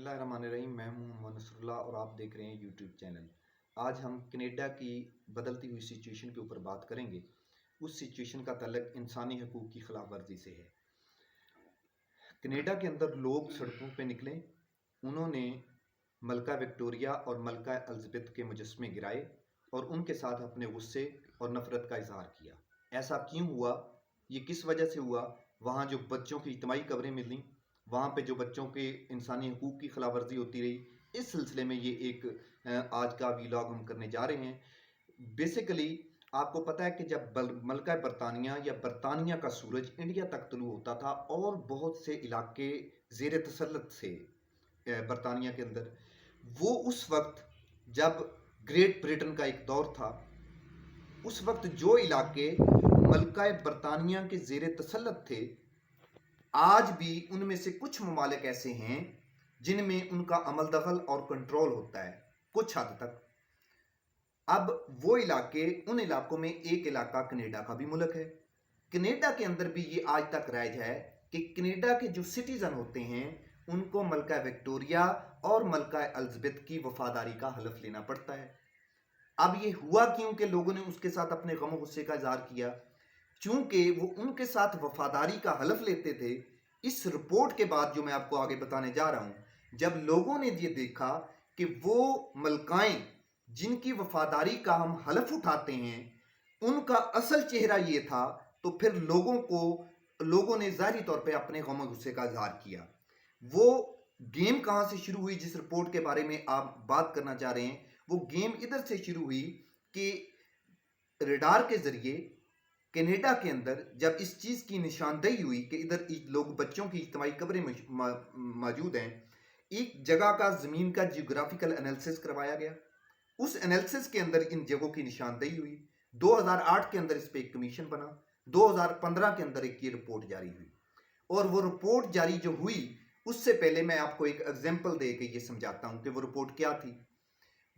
बिस्मिल्लाहिर्रहमानिर्रहीम। मैं हूं मोहम्मद नसरुल्लाह और आप देख रहे हैं यूट्यूब चैनल। आज हम कनाडा की बदलती हुई सिचुएशन के ऊपर बात करेंगे। उस सिचुएशन का तल्लुक इंसानी हकूक़ की खिलाफ वर्जी से है। कनाडा के अंदर लोग सड़कों पे निकले, उन्होंने मलका विक्टोरिया और मलका एलिज़ाबेथ के मुजस्समे गिराए और उनके साथ अपने गुस्से और नफ़रत का इजहार किया। ऐसा क्यों हुआ, ये किस वजह से हुआ? वहाँ जो बच्चों की इज्तिमाई कब्रें मिली, वहाँ पे जो बच्चों के इंसानी हकूक़ की खिलाफ वर्जी होती रही, इस सिलसिले में ये एक आज का वीलॉग हम करने जा रहे हैं। बेसिकली आपको पता है कि जब मलका बरतानिया या बरतानिया का सूरज इंडिया तक तुलू होता था और बहुत से इलाके ज़ेर तसल्लुत से बरतानिया के अंदर, वो उस वक्त जब ग्रेट ब्रिटेन का एक दौर था, उस वक्त जो इलाके मलका बरतानिया के ज़ेर तसल्लुत थे, आज भी उनमें से कुछ ममालिक ऐसे हैं जिनमें उनका अमल दखल और कंट्रोल होता है कुछ हद तक। अब वो इलाके, उन इलाकों में एक इलाका कनाडा का भी मुल्क है। कनाडा के अंदर भी ये आज तक राइज है कि कनाडा के जो सिटीजन होते हैं उनको मलका विक्टोरिया और मलका एलिज़ाबेथ की वफादारी का हलफ लेना पड़ता है। अब ये हुआ क्यों कि लोगों ने उसके साथ अपने गम गुस्से का इजहार किया? चूंकि वो उनके साथ वफादारी का हलफ लेते थे। इस रिपोर्ट के बाद जो मैं आपको आगे बताने जा रहा हूं, जब लोगों ने ये देखा कि वो मलकाएं जिनकी वफादारी का हम हलफ उठाते हैं उनका असल चेहरा ये था, तो फिर लोगों ने जाहिरी तौर पे अपने गम गुस्से का इजहार किया। वो गेम कहां से शुरू हुई जिस रिपोर्ट के बारे में आप बात करना चाह रहे हैं, वो गेम इधर से शुरू हुई कि रडार के जरिए कनाडा के अंदर जब इस चीज़ की निशानदेही हुई कि इधर लोग बच्चों की इज्तिमाई कब्रें मौजूद हैं, एक जगह का ज़मीन का जियोग्राफिकल एनालिसिस करवाया गया। उस एनालिसिस के अंदर इन जगहों की निशानदेही हुई। 2008 के अंदर इस पर एक कमीशन बना, 2015 के अंदर एक ये रिपोर्ट जारी हुई। और वो रिपोर्ट जारी जो हुई, उससे पहले मैं आपको एक एग्जाम्पल दे के ये समझाता हूँ कि वो रिपोर्ट क्या थी।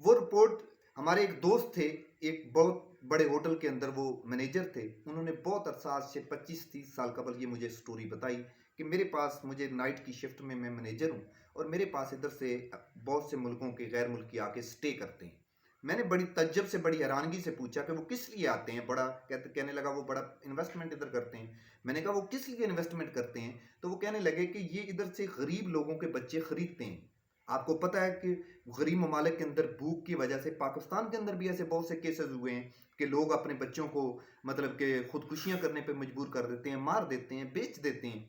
वो रिपोर्ट, हमारे एक दोस्त थे, एक बहुत बड़े होटल के अंदर वो मैनेजर थे। उन्होंने बहुत अरसा से 25-30 साल कबल ये मुझे स्टोरी बताई कि मेरे पास, मुझे नाइट की शिफ्ट में, मैं मैनेजर हूँ और मेरे पास इधर से बहुत से मुल्कों के गैर मुल्की आके स्टे करते हैं। मैंने बड़ी तज्जब से, बड़ी हैरानगी से पूछा कि वो किस लिए आते हैं। कहने लगा वो बड़ा इन्वेस्टमेंट इधर करते हैं। मैंने कहा वो किस लिए इन्वेस्टमेंट करते हैं? तो वो कहने लगे कि ये इधर से गरीब लोगों के बच्चे खरीदते हैं। आपको पता है कि गरीब ममालिक के अंदर भूख की वजह से, पाकिस्तान के अंदर भी ऐसे बहुत से केसेस हुए हैं कि लोग अपने बच्चों को मतलब कि खुदकुशियां करने पे मजबूर कर देते हैं, मार देते हैं, बेच देते हैं।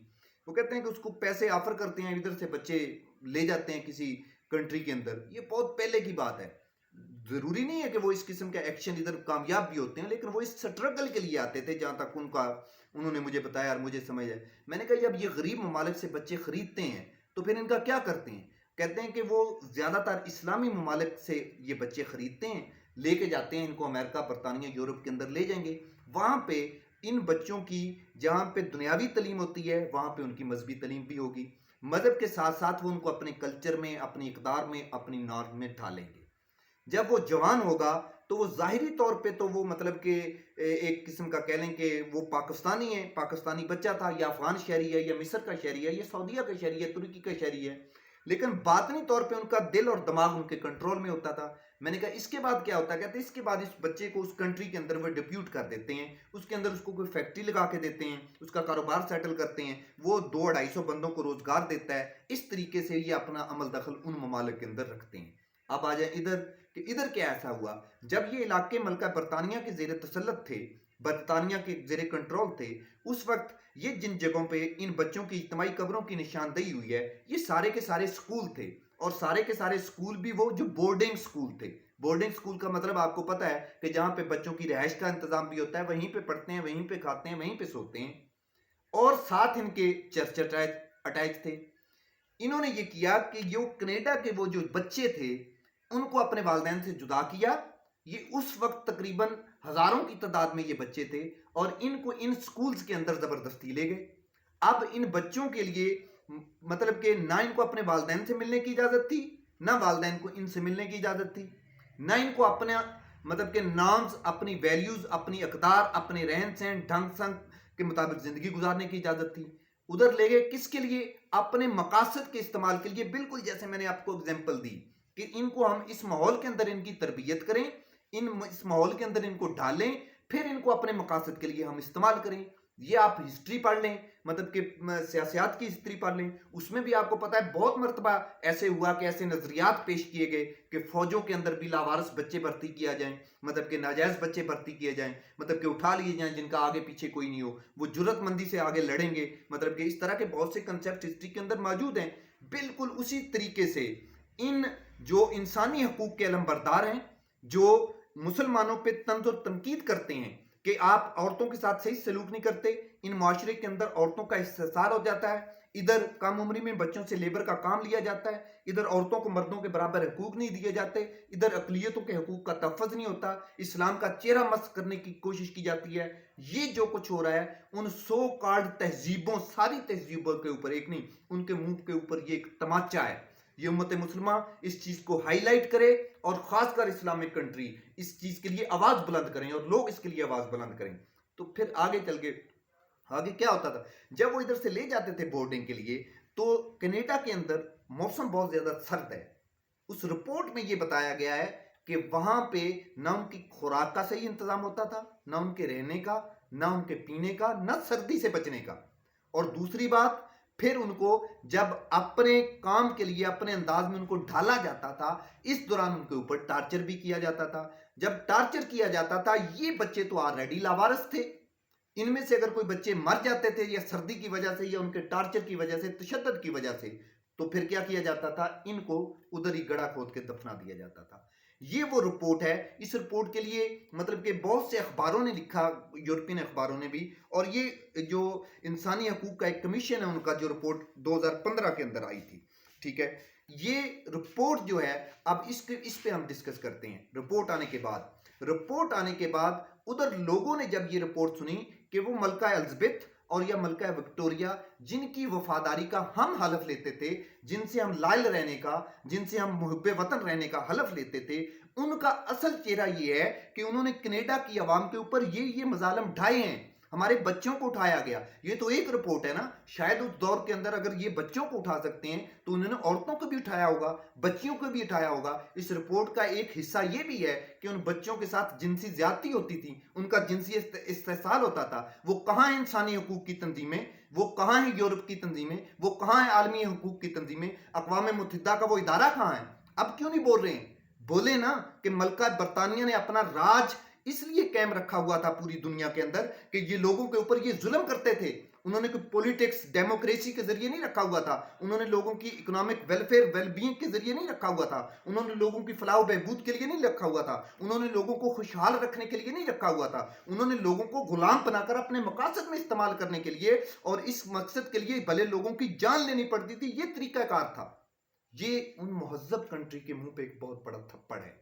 वो कहते हैं कि उसको पैसे ऑफर करते हैं, इधर से बच्चे ले जाते हैं किसी कंट्री के अंदर। ये बहुत पहले की बात है। जरूरी नहीं है कि वो इस किस्म का एक्शन इधर कामयाब भी होते हैं, लेकिन वो इस स्ट्रगल के लिए आते थे, जहां तक उन्होंने मुझे बताया और मुझे समझ है। मैंने कहा जब ये गरीब ममालिक से बच्चे खरीदते हैं तो फिर इनका क्या करते हैं? कहते हैं कि वो ज़्यादातर इस्लामी ममालिक से ये बच्चे खरीदते हैं, लेके जाते हैं, इनको अमेरिका, बरतानिया, यूरोप के अंदर ले जाएंगे। वहाँ पे इन बच्चों की, जहाँ पे दुनियावी तलीम होती है, वहाँ पे उनकी मजहबी तलीम भी होगी। मजहब के साथ साथ वो उनको अपने कल्चर में, अपनी इक़दार में, अपनी नॉर्म में ढालेंगे। जब वो जवान होगा तो वो ज़ाहिरी तौर पे तो वो मतलब कि एक किस्म का कह लें कि वो पाकिस्तानी है, पाकिस्तानी बच्चा था, या अफगान शहरी है, या मिस्र का शहरी है, या सऊदीया का शहरी है, तुर्की का शहरी है, लेकिन बातनी तौर पे उनका दिल और दिमाग उनके कंट्रोल में होता था। मैंने कहा इसके बाद क्या होता है? कहते इसके बाद इस बच्चे को उस कंट्री के अंदर वो डिप्यूट कर देते हैं, उसके अंदर उसको कोई फैक्ट्री लगा के देते हैं, उसका कारोबार सेटल करते हैं, वो 200-250 बंदों को रोजगार देता है। इस तरीके से ये अपना अमल दखल उन ममालिक के अंदर रखते हैं। अब आ जाए इधर कि इधर क्या ऐसा हुआ। जब ये इलाके मलका बरतानिया के जेर तसल्लुत थे, बरतानिया के जेर कंट्रोल थे, उस वक्त ये जिन जगहों पे इन बच्चों की इज्तिमाई कब्रों की निशानदेही हुई है, ये सारे के सारे स्कूल थे। और सारे के सारे स्कूल भी वो जो बोर्डिंग स्कूल थे। बोर्डिंग स्कूल का मतलब आपको पता है कि जहां पे बच्चों की रिहाइश का इंतजाम भी होता है, वहीं पे पढ़ते हैं, वहीं पे खाते हैं, वहीं पे सोते हैं, और साथ इनके चर्च अटैच थे। इन्होंने ये किया कि जो कनाडा के वो जो बच्चे थे उनको अपने वालिदैन से जुदा किया। ये उस वक्त तकरीबन हजारों की तादाद में ये बच्चे थे और इनको इन स्कूल्स के अंदर जबरदस्ती ले गए। अब इन बच्चों के लिए मतलब कि ना इनको अपने वालिदैन से मिलने की इजाजत थी, ना वालिदैन को इनसे मिलने की इजाजत थी, ना इनको अपने मतलब के नॉर्म्स, अपनी वैल्यूज, अपनी अकदार, अपने रहन सहन, ढंग संग के मुताबिक जिंदगी गुजारने की इजाजत थी। उधर ले गए किसके लिए? अपने मकासद के इस्तेमाल के लिए। बिल्कुल जैसे मैंने आपको एग्जांपल दी कि इनको हम इस माहौल के अंदर इनकी तरबियत करें, इस माहौल के अंदर इनको डालें, फिर इनको अपने मकासद के लिए हम इस्तेमाल करें। ये आप हिस्ट्री पढ़ लें, मतलब कि सियासत की हिस्ट्री पढ़ लें, उसमें भी आपको पता है बहुत मरतबा ऐसे हुआ कि ऐसे नजरियात पेश किए गए कि फौजों के अंदर भी लावारिस बच्चे भर्ती किया जाए, मतलब कि नाजायज बच्चे भर्ती किए जाएं, मतलब कि उठा लिए जाएं जिनका आगे पीछे कोई नहीं हो, वो जुर्रतमंदी से आगे लड़ेंगे। मतलब कि इस तरह के बहुत से कंसेप्ट हिस्ट्री के अंदर मौजूद हैं। बिल्कुल उसी तरीके से इन जो इंसानी हकूक के अलमबरदार हैं, जो मुसलमानों पे तंज और तनकीद करते हैं कि आप औरतों के साथ सही सलूक नहीं करते, इन माशरे के अंदर औरतों का इस्तेसार हो जाता है, इधर कम उम्री में बच्चों से लेबर का काम लिया जाता है, इधर औरतों को मर्दों के बराबर हकूक नहीं दिए जाते, इधर अकलियतों के हकूक का तहफ़्फ़ुज़ नहीं होता, इस्लाम का चेहरा मस्क करने की कोशिश की जाती है। ये जो कुछ हो रहा है उन सो कॉल्ड तहजीबों, सारी तहजीबों के ऊपर, एक नहीं, उनके मुंह के ऊपर ये एक तमाचा है। ये उम्मत मुसलमा इस चीज को हाईलाइट करे और खासकर इस्लामिक कंट्री इस चीज के लिए आवाज बुलंद करें और लोग इसके लिए आवाज बुलंद करें। तो फिर आगे चल के आगे क्या होता था, जब वो इधर से ले जाते थे बोर्डिंग के लिए, तो कनाडा के अंदर मौसम बहुत ज्यादा सर्द है। उस रिपोर्ट में ये बताया गया है कि वहां पे ना उनकी खुराक का सही इंतजाम होता था, ना उनके रहने का, ना उनके पीने का, ना सर्दी से बचने का। और दूसरी बात, फिर उनको जब अपने काम के लिए अपने अंदाज में उनको ढाला जाता था, इस दौरान उनके ऊपर टार्चर भी किया जाता था। जब टार्चर किया जाता था, ये बच्चे तो ऑलरेडी लावारिस थे, इनमें से अगर कोई बच्चे मर जाते थे या सर्दी की वजह से या उनके टार्चर की वजह से, तशद्दुद की वजह से, तो फिर क्या किया जाता था, इनको उधर ही गड़ा खोद के दफना दिया जाता था। ये वो रिपोर्ट है। इस रिपोर्ट के लिए मतलब कि बहुत से अखबारों ने लिखा, यूरोपियन अखबारों ने भी, और ये जो इंसानी हकूक का एक कमीशन है उनका, जो रिपोर्ट 2015 के अंदर आई थी, ठीक है, ये रिपोर्ट जो है, अब इस पे हम डिस्कस करते हैं। रिपोर्ट आने के बाद उधर लोगों ने जब ये रिपोर्ट सुनी कि वो मलका एलिज़ाबेथ और या मलका विक्टोरिया, जिनकी वफादारी का हम हलफ लेते थे, जिनसे हम लायल रहने का, जिनसे हम मुहब्बे वतन रहने का हलफ लेते थे, उनका असल चेहरा ये है कि उन्होंने कनाडा की आवाम के ऊपर ये मजालम ढाए हैं। हमारे बच्चों को उठाया गया। ये तो एक रिपोर्ट है ना, शायद उस दौर के अंदर अगर ये बच्चों को उठा सकते हैं तो उन्होंने औरतों को भी उठाया होगा, बच्चियों को भी उठाया होगा। इस रिपोर्ट का एक हिस्सा ये भी है कि उन बच्चों के साथ जिनसी ज्यादती होती थी, उनका जिनसी इस्तेसाल होता था। वो कहाँ है इंसानी हकूक की तंजीमें, वो कहाँ है यूरोप की तंजीमें, वो कहाँ है आलमी हकूक की तंजीमें, अक़वाम मुत्तहिदा का वो इदारा कहाँ है? अब क्यों नहीं बोल रहे हैं? बोले ना कि मलका बरतानिया ने अपना राज इसलिए कायम रखा हुआ था पूरी दुनिया के अंदर कि ये लोगों के ऊपर ये जुल्म करते थे। उन्होंने कोई पॉलिटिक्स डेमोक्रेसी के जरिए नहीं रखा हुआ था, उन्होंने लोगों की इकोनॉमिक वेलफेयर वेलबींग के जरिए नहीं रखा हुआ था, उन्होंने लोगों की फलाह बहबूद के लिए नहीं रखा हुआ था, उन्होंने लोगों को खुशहाल रखने के लिए नहीं रखा हुआ था, उन्होंने लोगों को गुलाम बनाकर अपने मकासद में इस्तेमाल करने के लिए, और इस मकसद के लिए भले लोगों की जान लेनी पड़ती थी, ये तरीकाकार था। ये उन महज़ब कंट्री के मुंह पे एक बहुत बड़ा थप्पड़ है।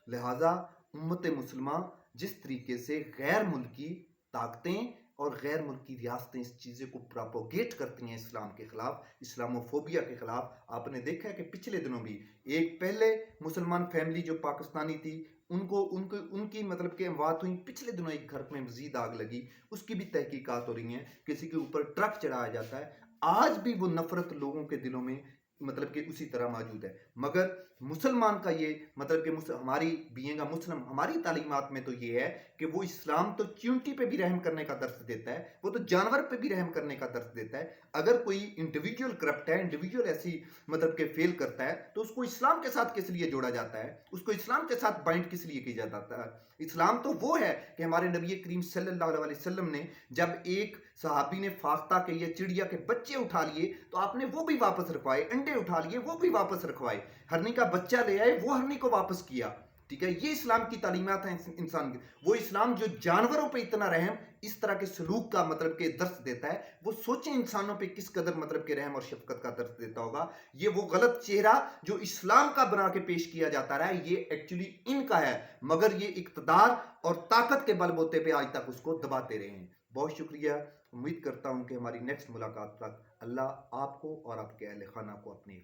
लिहाजा उम्मत मुसलमान जिस तरीके से गैर मुल्की ताकतें और गैर मुल्की रियासतें इस चीज़ें को प्रोपोगेट करती हैं इस्लाम के खिलाफ, इस्लामोफोबिया के खिलाफ, आपने देखा है कि पिछले दिनों भी एक पहले मुसलमान फैमिली जो पाकिस्तानी थी, उनको उनको उनकी मतलब कि अमवात हुई। पिछले दिनों एक घर में मजीद आग लगी, उसकी भी तहकीकात हो रही हैं, किसी के ऊपर ट्रक चढ़ाया जाता है। आज भी वो नफरत लोगों के दिलों में मतलब कि उसी तरह मौजूद है। मगर मुसलमान का ये मतलब कि हमारी बीइंग अ मुस्लिम, हमारी तालीमात में तो ये है कि वो इस्लाम तो चींटी पे भी रहम करने का दर्स देता है, वो तो जानवर पे भी रहम करने का दर्स देता है। अगर कोई इंडिविजुअल करप्ट है, इंडिविजुअल ऐसी मतलब कि फेल करता है, तो उसको इस्लाम के साथ किस लिए जोड़ा जाता है, उसको इस्लाम के साथ बाइंड किस लिए किया जाता है? इस्लाम तो वो है कि हमारे नबी करीम सल्लल्लाहु अलैहि वसल्लम ने जब एक सहाबी ने फाख्ता के या चिड़िया के बच्चे उठा लिए तो आपने वो भी वापस रखवाए, अंडे उठा लिए वो भी वापस रखवाए, हरनी का बच्चा ले आए वो हरनी को वापस किया। ठीक है, ये इस्लाम की तालीमात है इंसान की। वो इस्लाम जो जानवरों पे इतना रहम, इस तरह के सलूक का मतलब के दर्स देता है, वो सोचें इंसानों पे किस कदर मतलब के रहम और शफकत का दर्स देता होगा। ये वो गलत चेहरा जो इस्लाम का बना के पेश किया जाता रहा है, ये एक्चुअली इनका है, मगर ये इक़्तिदार और ताकत के बलबूते पे आज तक उसको दबाते रहे हैं। बहुत शुक्रिया। उम्मीद करता हूं कि हमारी नेक्स्ट मुलाकात तक अल्लाह आपको और आपके अहल खाना को अपनी